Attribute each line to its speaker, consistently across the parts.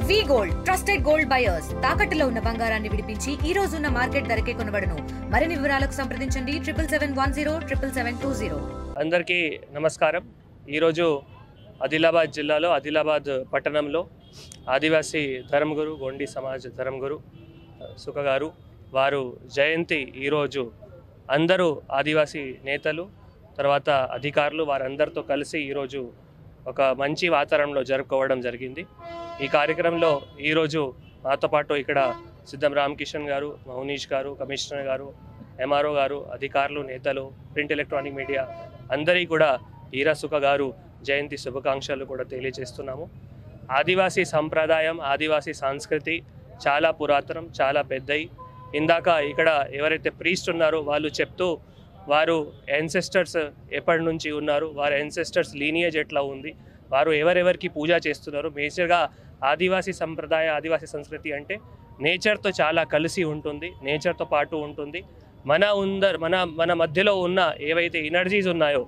Speaker 1: వి gold trusted gold buyers తాకట్టులో ఉన్న బంగారాన్ని విడిపించి ఈ రోజు ఉన్న మార్కెట్ ధరకే కొనబడును. మరిన్ని వివరాలకు సంప్రదించండి 77107720.
Speaker 2: అందరికీ నమస్కారం. ఈరోజు ఆదిలాబాద్ జిల్లాలో ఆదిలాబాద్ పట్టణంలో ఆదివాసీ ధర్మగురు గొండి సమాజ్ ధర్మగురు సుఖ గారు వారు జయంతి ఈరోజు అందరూ ఆదివాసీ నేతలు తర్వాత అధికారులు వారందరితో కలిసి ఈరోజు ఒక మంచి వాతావరణంలో జరుపుకోవడం జరిగింది. ఈ కార్యక్రమంలో ఈరోజు మాతో పాటు ఇక్కడ సిద్ధం రామకిషన్ గారు, మౌనీష్ గారు, కమిషనర్ గారు, ఎంఆర్ఓ గారు, అధికారులు, నేతలు, ప్రింట్ ఎలక్ట్రానిక్ మీడియా అందరికీ కూడా ఈరా సుఖ గారు జయంతి శుభాకాంక్షలు కూడా తెలియజేస్తున్నాము. ఆదివాసీ సంప్రదాయం, ఆదివాసీ సంస్కృతి చాలా పురాతనం, చాలా పెద్దయి. ఇందాక ఇక్కడ ఎవరైతే ప్రీస్ట్ ఉన్నారో వాళ్ళు చెప్తూ వారు యాన్సెస్టర్స్ ఎప్పటి నుంచి ఉన్నారు, వారి యాన్సెస్టర్స్ లీనియేజ్ ఎట్లా ఉంది, వారు ఎవరెవరికి పూజ చేస్తున్నారు. మేజర్గా ఆదివాసీ సంప్రదాయ, ఆదివాసీ సంస్కృతి అంటే నేచర్తో చాలా కలిసి ఉంటుంది, నేచర్తో పాటు ఉంటుంది. మన మధ్యలో ఉన్న ఏవైతే ఎనర్జీస్ ఉన్నాయో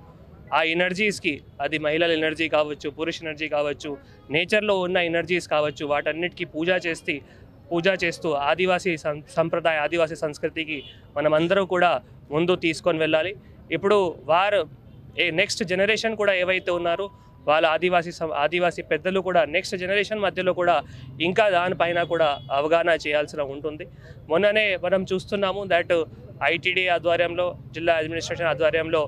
Speaker 2: ఆ ఎనర్జీస్కి, అది మహిళల ఎనర్జీ కావచ్చు, పురుష ఎనర్జీ కావచ్చు, నేచర్లో ఉన్న ఎనర్జీస్ కావచ్చు, వాటన్నిటికీ పూజ చేస్తూ ఆదివాసీ సంప్రదాయ, ఆదివాసీ సంస్కృతికి మనమందరూ కూడా ముందు తీసుకొని వెళ్ళాలి. ఇప్పుడు నెక్స్ట్ జనరేషన్ కూడా ఏవైతే ఉన్నారో వాళ్ళ ఆదివాసీ పెద్దలు కూడా నెక్స్ట్ జనరేషన్ మధ్యలో కూడా ఇంకా దానిపైన కూడా అవగాహన చేయాల్సిన ఉంటుంది. మొన్ననే మనం చూస్తున్నాము దట్ ఐటీడీ ఆధ్వర్యంలో, జిల్లా అడ్మినిస్ట్రేషన్ ఆధ్వర్యంలో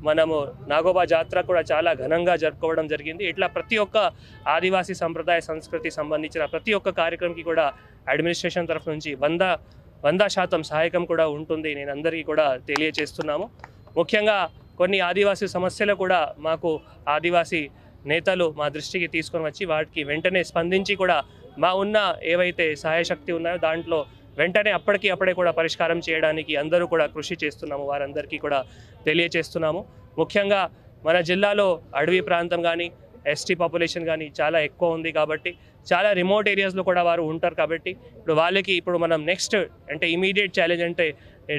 Speaker 2: మనము నాగోబా జాతర కూడా చాలా ఘనంగా జరుపుకోవడం జరిగింది. ఇట్లా ప్రతి ఒక్క ఆదివాసీ సంప్రదాయ సంస్కృతి సంబంధించిన ప్రతి ఒక్క కార్యక్రమంకి కూడా అడ్మినిస్ట్రేషన్ తరఫు నుంచి 100% సహాయకం కూడా ఉంటుంది. నేను అందరికీ కూడా తెలియజేస్తున్నాము. ముఖ్యంగా కొన్ని ఆదివాసీ సమస్యలు కూడా మాకు ఆదివాసీ నేతలు మా దృష్టికి తీసుకొని వచ్చి వాటికి వెంటనే స్పందించి కూడా మా ఉన్న ఏవైతే సహాయశక్తి ఉన్నాయో దాంట్లో వెంటనే అప్పటికే కూడా పరిష్కారం చేయడానికి అందరూ కూడా కృషి చేస్తున్నాము. వారందరికీ కూడా తెలియజేస్తున్నాము. ముఖ్యంగా మన జిల్లాలో అడవి ప్రాంతం కానీ, ఎస్టీ పాపులేషన్ కానీ చాలా ఎక్కువ ఉంది కాబట్టి చాలా రిమోట్ ఏరియాస్లో కూడా వారు ఉంటారు కాబట్టి ఇప్పుడు మనం నెక్స్ట్ అంటే ఇమీడియట్ ఛాలెంజ్ అంటే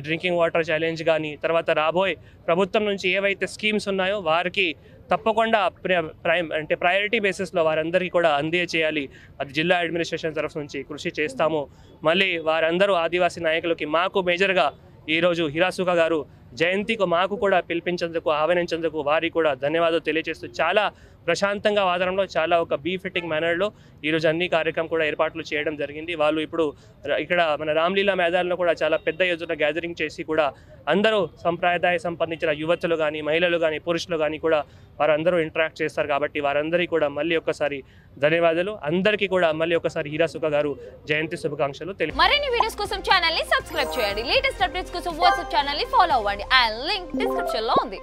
Speaker 2: డ్రింకింగ్ వాటర్ ఛాలెంజ్ కానీ, తర్వాత రాబోయే ప్రభుత్వం నుంచి ఏవైతే స్కీమ్స్ ఉన్నాయో వారికి తప్పకుండా ప్రయారిటీ బేసిస్లో వారందరికీ కూడా చేయాలి. అది జిల్లా అడ్మినిస్ట్రేషన్ తరఫు నుంచి కృషి చేస్తాము. మళ్ళీ వారందరూ ఆదివాసీ నాయకులకి మాకు మేజర్గా ఈరోజు ఈరా సుఖ గారు జయంతికి మాకు కూడా పిలిపించేందుకు, ఆహ్వానించేందుకు వారికి కూడా ధన్యవాదాలు తెలియజేస్తూ చాలా ప్రశాంతంగా వాతావరణంలో చాలా ఒక ఫిట్టింగ్ మేనర్లో ఈరోజు అన్ని కార్యక్రమం కూడా ఏర్పాట్లు చేయడం జరిగింది. వాళ్ళు ఇప్పుడు ఇక్కడ మన రామ్లీలా మైదానంలో కూడా చాలా పెద్ద ఎత్తున గ్యాదరింగ్ చేసి కూడా అందరూ సంప్రదాయ సంబంధించిన యువతులు కానీ, మహిళలు కానీ, పురుషులు కానీ కూడా వారందరూ ఇంటరాక్ట్ చేస్తారు కాబట్టి వారందరికీ కూడా మళ్ళీ ఒకసారి ధన్యవాదాలు. అందరికీ కూడా మళ్ళీ ఒకసారి ఈరా సుఖ గారు జయంతి శుభాకాంక్షలు.
Speaker 3: మరిన్ని వీడియోస్ కోసం ఛానల్ ని సబ్స్క్రైబ్ చేయండి. లేటెస్ట్ అప్డేట్స్ కోసం వాట్సాప్ ఛానల్ ని ఫాలో అవ్వండి. ఆ లింక్ డిస్క్రిప్షన్ లో ఉంది.